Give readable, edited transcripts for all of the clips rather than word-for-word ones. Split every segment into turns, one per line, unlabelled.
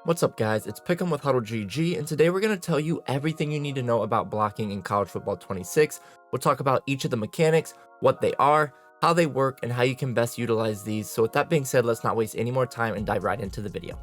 What's up, guys? It's Pick'em with HuddleGG, and today we're going to tell you everything you need to know about blocking in College Football 26. We'll talk about each of the mechanics, what they are, how they work, and how you can best utilize these. So with that being said, let's not waste any more time and dive right into the video.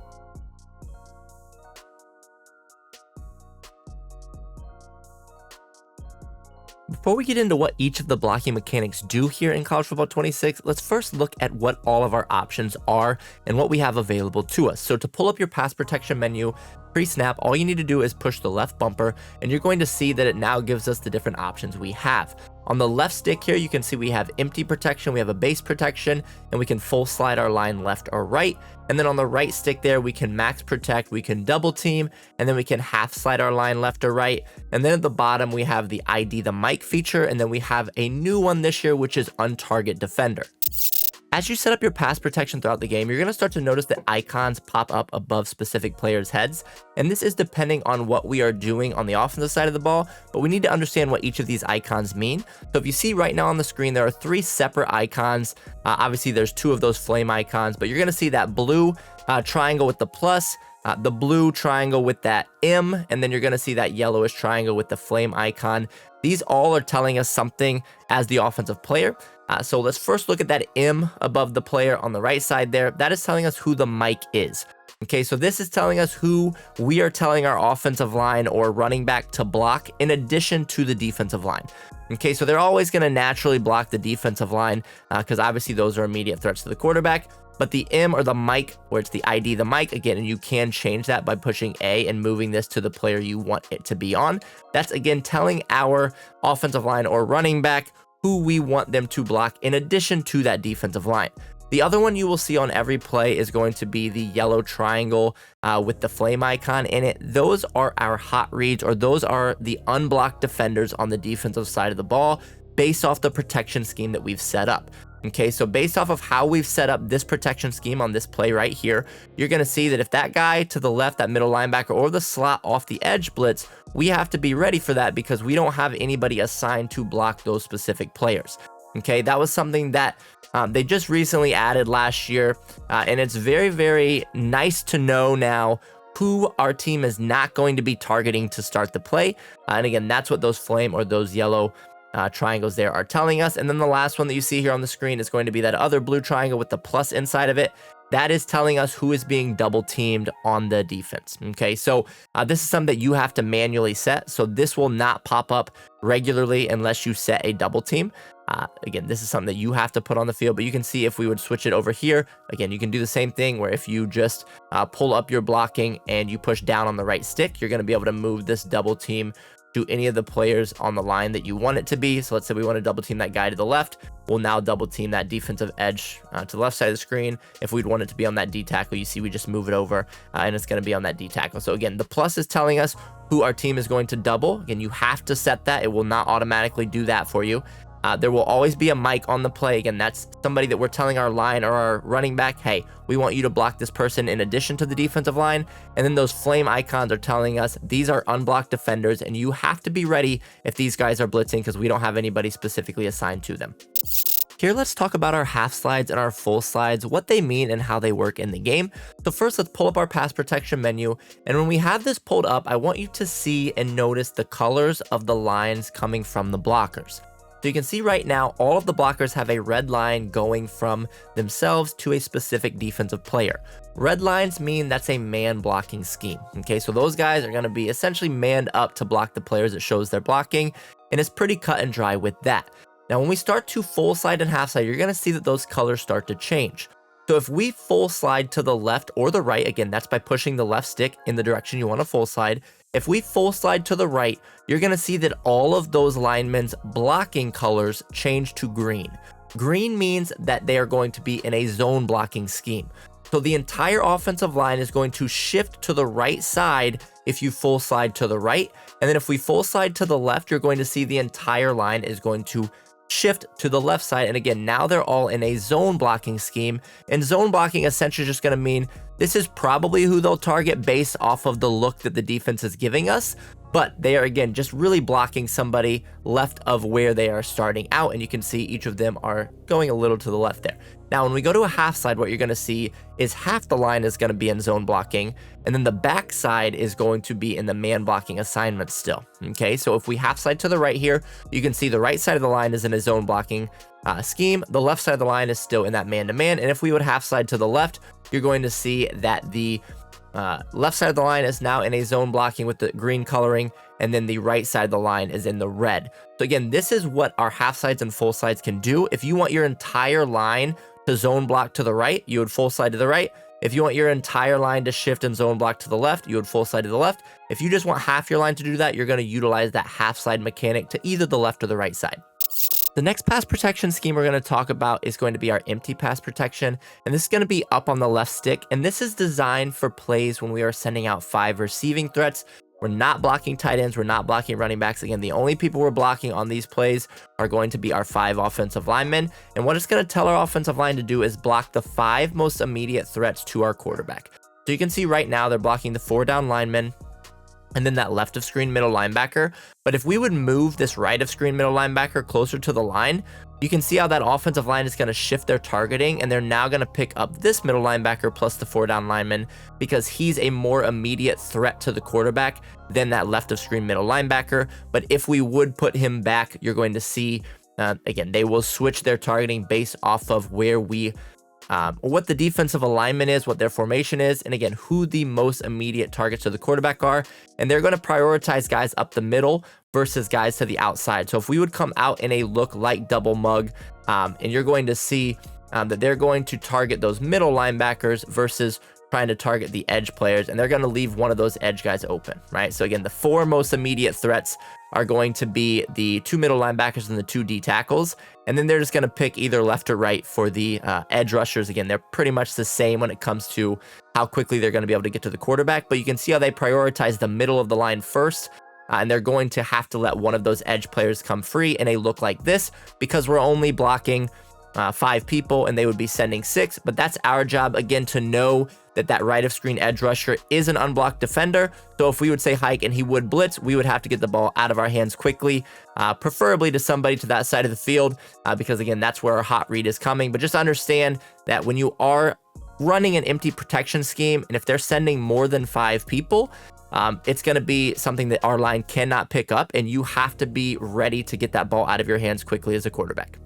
Before we get into what each of the blocking mechanics do here in College Football 26, let's first look at what all of our options are and what we have available to us. So to pull up your pass protection menu pre-snap, all you need to do is push the left bumper, and you're going to see that it now gives us the different options we have. On the left stick here, you can see we have empty protection, we have a base protection, and we can full slide our line left or right. And then on the right stick there, we can max protect, we can double team, and then we can half slide our line left or right. And then at the bottom, we have the ID the mic feature, and then we have a new one this year, which is Untarget Defender. As you set up your pass protection throughout the game, you're going to start to notice that icons pop up above specific players' heads, and this is depending on what we are doing on the offensive side of the ball, but we need to understand what each of these icons mean. So if you see right now on the screen, there are three separate icons. Obviously, there's two of those flame icons, but you're going to see that blue triangle with the plus, the blue triangle with that M, and then you're going to see that yellowish triangle with the flame icon. These all are telling us something as the offensive player. So let's first look at that M above the player on the right side there. That is telling us who the mic is. Okay, so this is telling us who we are telling our offensive line or running back to block in addition to the defensive line. Okay, so they're always going to naturally block the defensive line because obviously those are immediate threats to the quarterback. But the M or the mic, where it's the ID, the mic, again, and you can change that by pushing A and moving this to the player you want it to be on. That's, again, telling our offensive line or running back who we want them to block in addition to that defensive line. The other one you will see on every play is going to be the yellow triangle with the flame icon in it. Those are our hot reads, or those are the unblocked defenders on the defensive side of the ball based off the protection scheme that we've set up. Okay, so based off of how we've set up this protection scheme on this play right here, you're going to see that if that guy to the left, that middle linebacker, or the slot off the edge blitz, we have to be ready for that because we don't have anybody assigned to block those specific players. Okay, that was something that they just recently added last year, and it's very, very nice to know now who our team is not going to be targeting to start the play. And again, that's what those flame or those yellow triangles there are telling us. And then the last one that you see here on the screen is going to be that other blue triangle with the plus inside of it. That is telling us who is being double teamed on the defense. Okay, so this is something that you have to manually set. So this will not pop up regularly unless you set a double team. Again, this is something that you have to put on the field, but you can see if we would switch it over here, again, you can do the same thing where if you just pull up your blocking and you push down on the right stick, you're going to be able to move this double team to any of the players on the line that you want it to be. So let's say we want to double team that guy to the left. We'll now double team that defensive edge to the left side of the screen. If we'd want it to be on that D tackle, you see we just move it over and it's going to be on that D tackle. So again, the plus is telling us who our team is going to double. Again, you have to set that. It will not automatically do that for you. There will always be a mic on the play. Again, that's somebody that we're telling our line or our running back, hey, we want you to block this person in addition to the defensive line. And then those flame icons are telling us these are unblocked defenders, and you have to be ready if these guys are blitzing because we don't have anybody specifically assigned to them. Here, let's talk about our half slides and our full slides, what they mean and how they work in the game. So first, let's pull up our pass protection menu. And when we have this pulled up, I want you to see and notice the colors of the lines coming from the blockers. So you can see right now, all of the blockers have a red line going from themselves to a specific defensive player. Red lines mean that's a man blocking scheme. Okay, so those guys are going to be essentially manned up to block the players it shows they're blocking, and it's pretty cut and dry with that. Now, when we start to full slide and half slide, you're going to see that those colors start to change. So if we full slide to the left or the right, again, that's by pushing the left stick in the direction you want to full slide. If we full slide to the right, you're going to see that all of those linemen's blocking colors change to green. Green means that they are going to be in a zone blocking scheme. So the entire offensive line is going to shift to the right side if you full slide to the right. And then if we full slide to the left, you're going to see the entire line is going to shift to the left side. And again, now they're all in a zone blocking scheme. And zone blocking essentially is just going to mean This is probably who they'll target based off of the look that the defense is giving us, but they are, again, just really blocking somebody left of where they are starting out, and you can see each of them are going a little to the left there. Now, when we go to a half side, what you're going to see is half the line is going to be in zone blocking, and then the back side is going to be in the man blocking assignment still. Okay, so if we half side to the right here, you can see the right side of the line is in a zone blocking scheme. The left side of the line is still in that man-to-man, and if we would half side to the left, you're going to see that the left side of the line is now in a zone blocking with the green coloring, and then the right side of the line is in the red. So again, this is what our half sides and full sides can do. If you want your entire line to zone block to the right, you would full side to the right. If you want your entire line to shift and zone block to the left, you would full side to the left. If you just want half your line to do that, you're going to utilize that half side mechanic to either the left or the right side. The next pass protection scheme we're going to talk about is going to be our empty pass protection, and this is going to be up on the left stick, and this is designed for plays when we are sending out 5 receiving threats. We're not blocking tight ends, we're not blocking running backs. Again, the only people we're blocking on these plays are going to be our 5 offensive linemen, and what it's going to tell our offensive line to do is block the 5 most immediate threats to our quarterback. So you can see right now they're blocking the 4 down linemen, and then that left of screen middle linebacker. But if we would move this right of screen middle linebacker closer to the line, you can see how that offensive line is going to shift their targeting, and they're now going to pick up this middle linebacker plus the 4 down lineman because he's a more immediate threat to the quarterback than that left of screen middle linebacker. But if we would put him back, you're going to see, again, they will switch their targeting based off of where we what the defensive alignment is, what their formation is, and again, who the most immediate targets of the quarterback are. And they're going to prioritize guys up the middle versus guys to the outside. So if we would come out in a look like double mug, and you're going to see that they're going to target those middle linebackers versus trying to target the edge players, and they're going to leave one of those edge guys open, right? So again, the 4 most immediate threats are going to be the 2 middle linebackers and the 2 D tackles, and then they're just going to pick either left or right for the edge rushers. Again, they're pretty much the same when it comes to how quickly they're going to be able to get to the quarterback, but you can see how they prioritize the middle of the line first, and they're going to have to let one of those edge players come free in a look like this because we're only blocking 5 people and they would be sending 6, but that's our job, again, to know that that right of screen edge rusher is an unblocked defender. So if we would say hike and he would blitz, we would have to get the ball out of our hands quickly, preferably to somebody to that side of the field, because again, that's where our hot read is coming. But just understand that when you are running an empty protection scheme, and if they're sending more than 5 people, it's going to be something that our line cannot pick up, and you have to be ready to get that ball out of your hands quickly as a quarterback.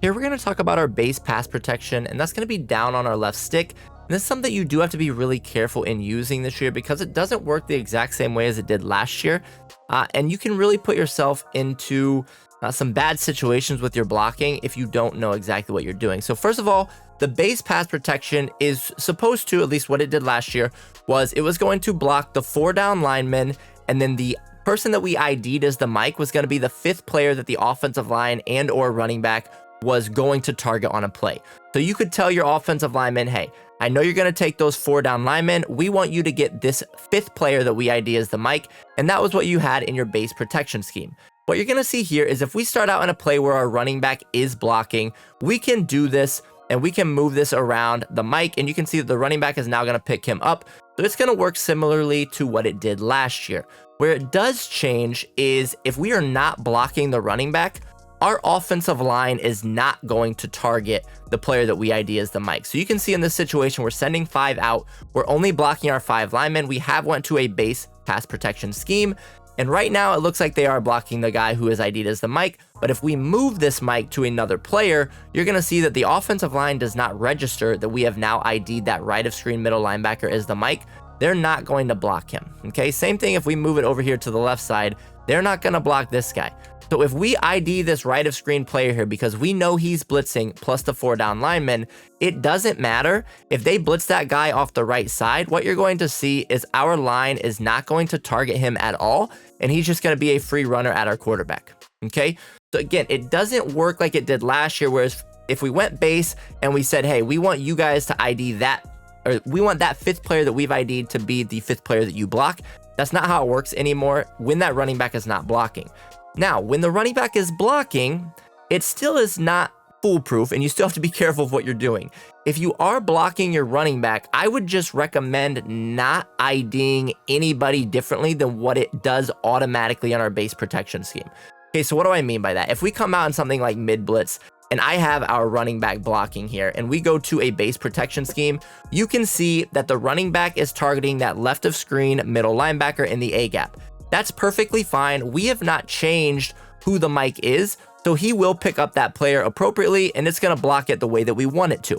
Here we're going to talk about our base pass protection, and that's going to be down on our left stick. And this is something you do have to be really careful in using this year because it doesn't work the exact same way as it did last year. And you can really put yourself into some bad situations with your blocking if you don't know exactly what you're doing. So first of all, the base pass protection is supposed to, at least what it did last year, was it was going to block the 4 down linemen, and then the person that we ID'd as the Mike was going to be the 5th player that the offensive line and or running back was going to target on a play. So you could tell your offensive lineman, hey, I know you're going to take those 4 down linemen. We want you to get this 5th player that we ID as the Mike. And that was what you had in your base protection scheme. What you're going to see here is if we start out in a play where our running back is blocking, we can do this and we can move this around the Mike, and you can see that the running back is now going to pick him up. So it's going to work similarly to what it did last year. Where it does change is if we are not blocking the running back, our offensive line is not going to target the player that we ID as the Mike. So you can see in this situation, we're sending 5 out. We're only blocking our 5 linemen. We have went to a base pass protection scheme. And right now it looks like they are blocking the guy who is ID'd as the Mike. But if we move this Mike to another player, you're going to see that the offensive line does not register that we have now ID'd that right of screen middle linebacker as the Mike. They're not going to block him. Okay, same thing if we move it over here to the left side, they're not going to block this guy. So if we ID this right of screen player here because we know he's blitzing plus the 4 down linemen, it doesn't matter if they blitz that guy off the right side. What you're going to see is our line is not going to target him at all, and he's just going to be a free runner at our quarterback. Okay, so again, it doesn't work like it did last year, whereas if we went base and we said, hey, we want you guys to ID that, or we want that 5th player that we've ID'd to be the 5th player that you block. That's not how it works anymore when that running back is not blocking. Now, when the running back is blocking, it still is not foolproof, and you still have to be careful of what you're doing. If you are blocking your running back, I would just recommend not IDing anybody differently than what it does automatically on our base protection scheme. Okay, so what do I mean by that? If we come out in something like mid blitz, and I have our running back blocking here, and we go to a base protection scheme, you can see that the running back is targeting that left of screen middle linebacker in the A gap. That's perfectly fine. We have not changed who the mic is, so he will pick up that player appropriately, and it's going to block it the way that we want it to.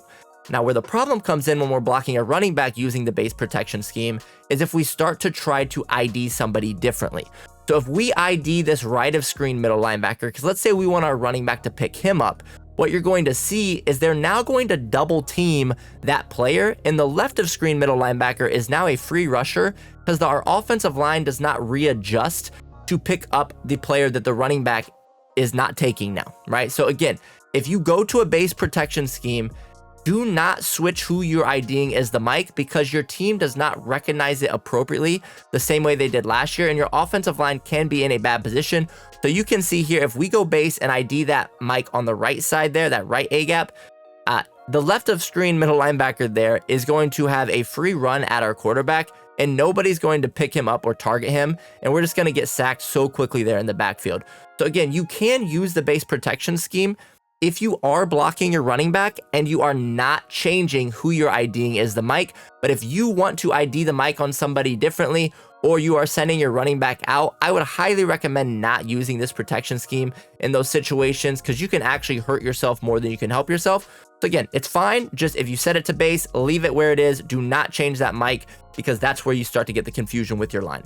Now, where the problem comes in when we're blocking a running back using the base protection scheme is if we start to try to ID somebody differently. So if we ID this right of screen middle linebacker, because let's say we want our running back to pick him up, what you're going to see is they're now going to double team that player, and the left of screen middle linebacker is now a free rusher because our offensive line does not readjust to pick up the player that the running back is not taking now, right? So again, if you go to a base protection scheme, do not switch who you're IDing as the mic because your team does not recognize it appropriately the same way they did last year, and your offensive line can be in a bad position. So you can see here, if we go base and ID that mic on the right side there, that right A gap, the left of screen middle linebacker there is going to have a free run at our quarterback, and nobody's going to pick him up or target him, and we're just going to get sacked so quickly there in the backfield. So again, you can use the base protection scheme if you are blocking your running back and you are not changing who you're IDing as the mic. But if you want to ID the mic on somebody differently, or you are sending your running back out, I would highly recommend not using this protection scheme in those situations because you can actually hurt yourself more than you can help yourself. So again, it's fine. Just if you set it to base, leave it where it is. Do not change that mic because that's where you start to get the confusion with your line.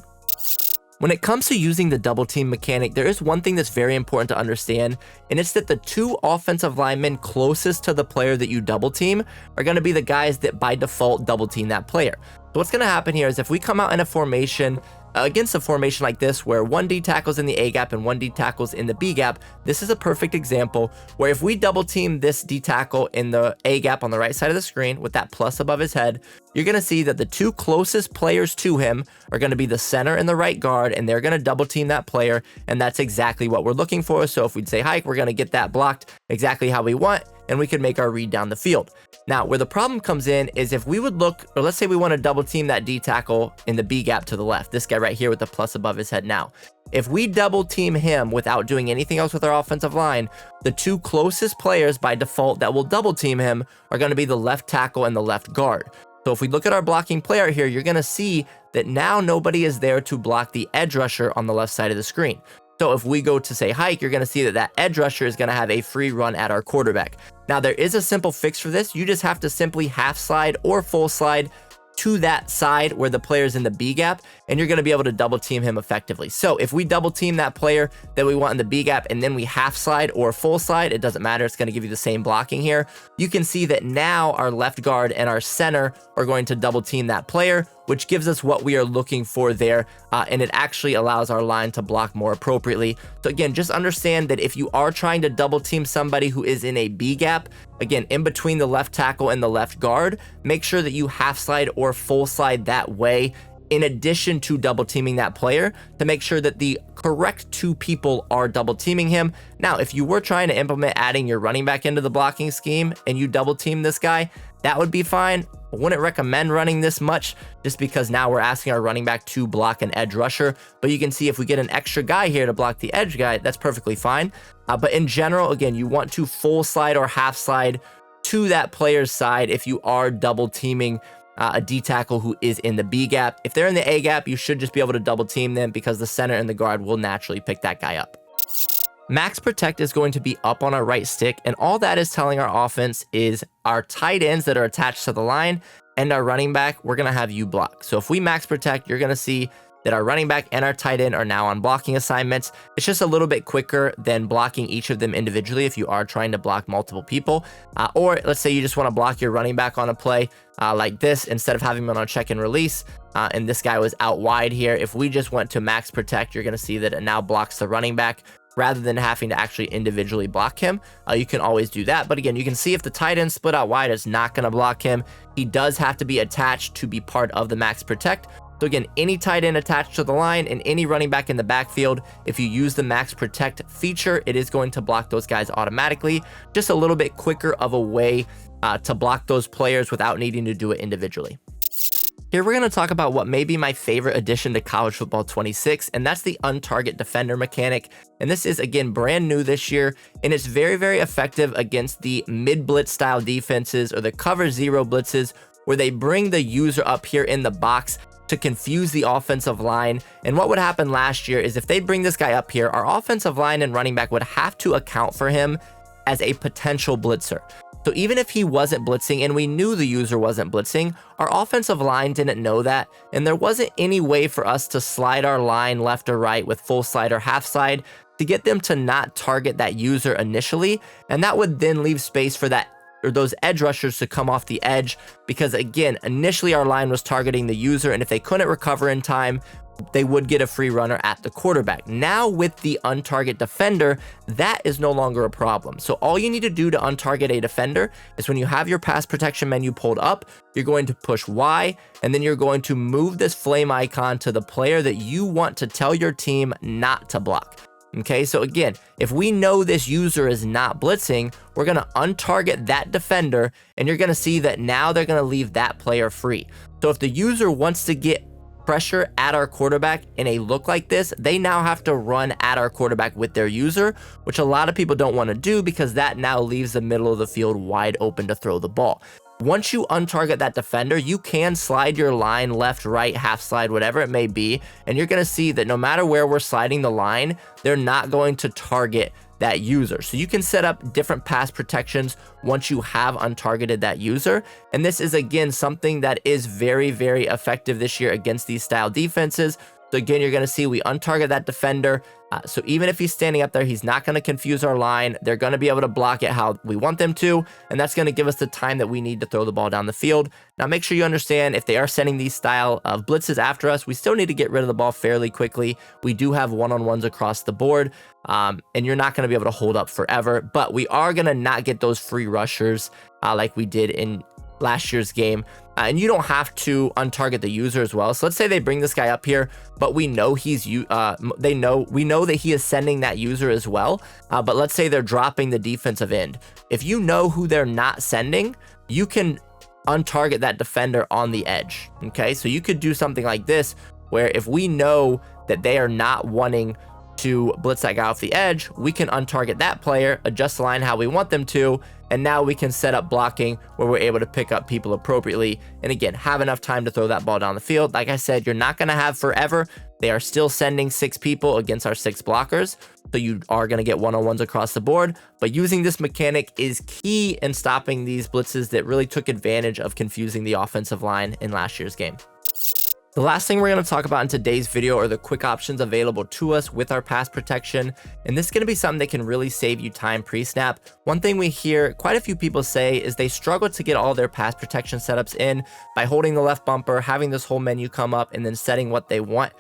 When it comes to using the double team mechanic, there is one thing that's very important to understand, and it's that the two offensive linemen closest to the player that you double team are going to be the guys that by default double team that player. So what's going to happen here is if we come out in a formation against a formation like this where one D tackles in the A gap and one D tackles in the B gap, this is a perfect example where if we double team this D tackle in the A gap on the right side of the screen with that plus above his head, you're going to see that the two closest players to him are going to be the center and the right guard, and they're going to double team that player, and that's exactly what we're looking for. So if we'd say hike, we're going to get that blocked exactly how we want, and we can make our read down the field. Now, where the problem comes in is if we would look, or let's say we want to double team that D tackle in the B gap to the left, this guy right here with the plus above his head now. If we double team him without doing anything else with our offensive line, the two closest players by default that will double team him are going to be the left tackle and the left guard. So if we look at our blocking player here, you're going to see that now nobody is there to block the edge rusher on the left side of the screen. So if we go to say hike, you're going to see that that edge rusher is going to have a free run at our quarterback. Now there is a simple fix for this. You just have to simply half slide or full slide to that side where the player's in the B gap, and you're going to be able to double team him effectively. So if we double team that player that we want in the B gap and then we half slide or full slide, it doesn't matter. It's going to give you the same blocking here. You can see that now our left guard and our center are going to double team that player, which gives us what we are looking for there, and it actually allows our line to block more appropriately. So again, just understand that if you are trying to double team somebody who is in a B gap, again, in between the left tackle and the left guard, make sure that you half slide or full slide that way, in addition to double teaming that player, to make sure that the correct two people are double teaming him. Now, if you were trying to implement adding your running back into the blocking scheme and you double team this guy, that would be fine. I wouldn't recommend running this much just because now we're asking our running back to block an edge rusher. But you can see if we get an extra guy here to block the edge guy, that's perfectly fine. But in general, again, you want to full slide or half slide to that player's side if you are double teaming a D tackle who is in the B gap. If they're in the A gap, you should just be able to double team them because the center and the guard will naturally pick that guy up. Max protect is going to be up on our right stick, and all that is telling our offense is our tight ends that are attached to the line and our running back, we're going to have you block. So if we max protect, you're going to see that our running back and our tight end are now on blocking assignments. It's just a little bit quicker than blocking each of them individually if you are trying to block multiple people. Or let's say you just want to block your running back on a play like this instead of having him on a check and release. And this guy was out wide here. If we just went to max protect, you're going to see that it now blocks the running back rather than having to actually individually block him. You can always do that. But again, you can see if the tight end split out wide, it's not going to block him. He does have to be attached to be part of the max protect. So again, any tight end attached to the line and any running back in the backfield, if you use the max protect feature, it is going to block those guys automatically. Just a little bit quicker of a way to block those players without needing to do it individually. Here we're going to talk about what may be my favorite addition to College Football 26, and that's the Untarget Defender mechanic. And this is, again, brand new this year, and it's very, very effective against the mid-blitz style defenses or the cover zero blitzes, where they bring the user up here in the box to confuse the offensive line. And what would happen last year is if they bring this guy up here, our offensive line and running back would have to account for him as a potential blitzer. So even if he wasn't blitzing and we knew the user wasn't blitzing, our offensive line didn't know that, and there wasn't any way for us to slide our line left or right with full slide or half slide to get them to not target that user initially, and that would then leave space for that or those edge rushers to come off the edge, because again, initially our line was targeting the user, and if they couldn't recover in time, they would get a free runner at the quarterback. Now with the Untarget Defender, that is no longer a problem. So all you need to do to untarget a defender is when you have your pass protection menu pulled up, you're going to push Y, and then you're going to move this flame icon to the player that you want to tell your team not to block. Okay, so again, if we know this user is not blitzing, we're going to untarget that defender, and you're going to see that now they're going to leave that player free. So if the user wants to get pressure at our quarterback in a look like this, they now have to run at our quarterback with their user, which a lot of people don't want to do because that now leaves the middle of the field wide open to throw the ball. Once you untarget that defender, you can slide your line left, right, half slide, whatever it may be, and you're going to see that no matter where we're sliding the line, they're not going to target that user. So you can set up different pass protections once you have untargeted that user. And this is, again, something that is very, very effective this year against these style defenses. So again, you're going to see we untarget that defender. So even if he's standing up there, he's not going to confuse our line. They're going to be able to block it how we want them to, and that's going to give us the time that we need to throw the ball down the field. Now, make sure you understand if they are sending these style of blitzes after us, we still need to get rid of the ball fairly quickly. We do have one-on-ones across the board, and you're not going to be able to hold up forever, but we are going to not get those free rushers like we did in last year's game. And you don't have to untarget the user as well. So let's say they bring this guy up here, but we know we know that he is sending that user as well. But let's say they're dropping the defensive end. If you know who they're not sending, you can untarget that defender on the edge. Okay, so you could do something like this, where if we know that they are not wanting to blitz that guy off the edge, we can untarget that player, adjust the line how we want them to, and now we can set up blocking where we're able to pick up people appropriately, and again, have enough time to throw that ball down the field. Like I said, you're not going to have forever. They are still sending 6 people against our 6 blockers, so you are going to get one-on-ones across the board, but using this mechanic is key in stopping these blitzes that really took advantage of confusing the offensive line in last year's game. The last thing we're going to talk about in today's video are the quick options available to us with our pass protection, and this is going to be something that can really save you time pre-snap. One thing we hear quite a few people say is they struggle to get all their pass protection setups in by holding the left bumper, having this whole menu come up, and then setting what they want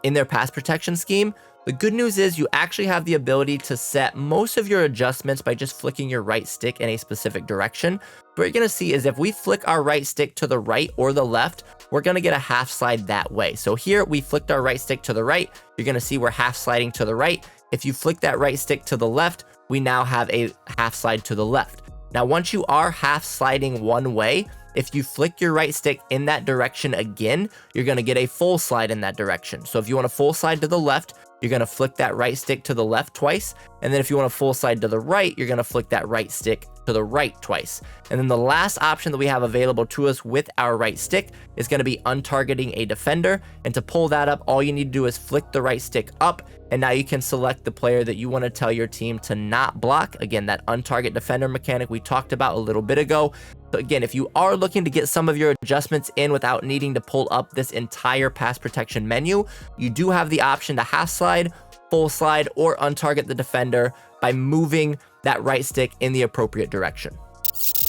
in their pass protection scheme. The good news is you actually have the ability to set most of your adjustments by just flicking your right stick in a specific direction. What you're going to see is if we flick our right stick to the right or the left, we're going to get a half slide that way. So here we flicked our right stick to the right. You're going to see we're half sliding to the right. If you flick that right stick to the left, we now have a half slide to the left. Now, once you are half sliding one way, if you flick your right stick in that direction again, you're going to get a full slide in that direction. So if you want a full slide to the left, you're going to flick that right stick to the left twice. And then if you want a full slide to the right, you're going to flick that right stick to the right twice. And then the last option that we have available to us with our right stick is going to be untargeting a defender. And to pull that up, all you need to do is flick the right stick up, and now you can select the player that you want to tell your team to not block. Again, that untarget defender mechanic we talked about a little bit ago. So again, if you are looking to get some of your adjustments in without needing to pull up this entire pass protection menu, you do have the option to half slide, full slide, or untarget the defender by moving that right stick in the appropriate direction.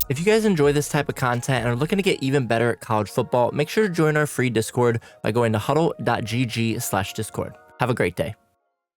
If you guys enjoy this type of content and are looking to get even better at college football, make sure to join our free Discord by going to HuddleGG/Discord. Have a great day.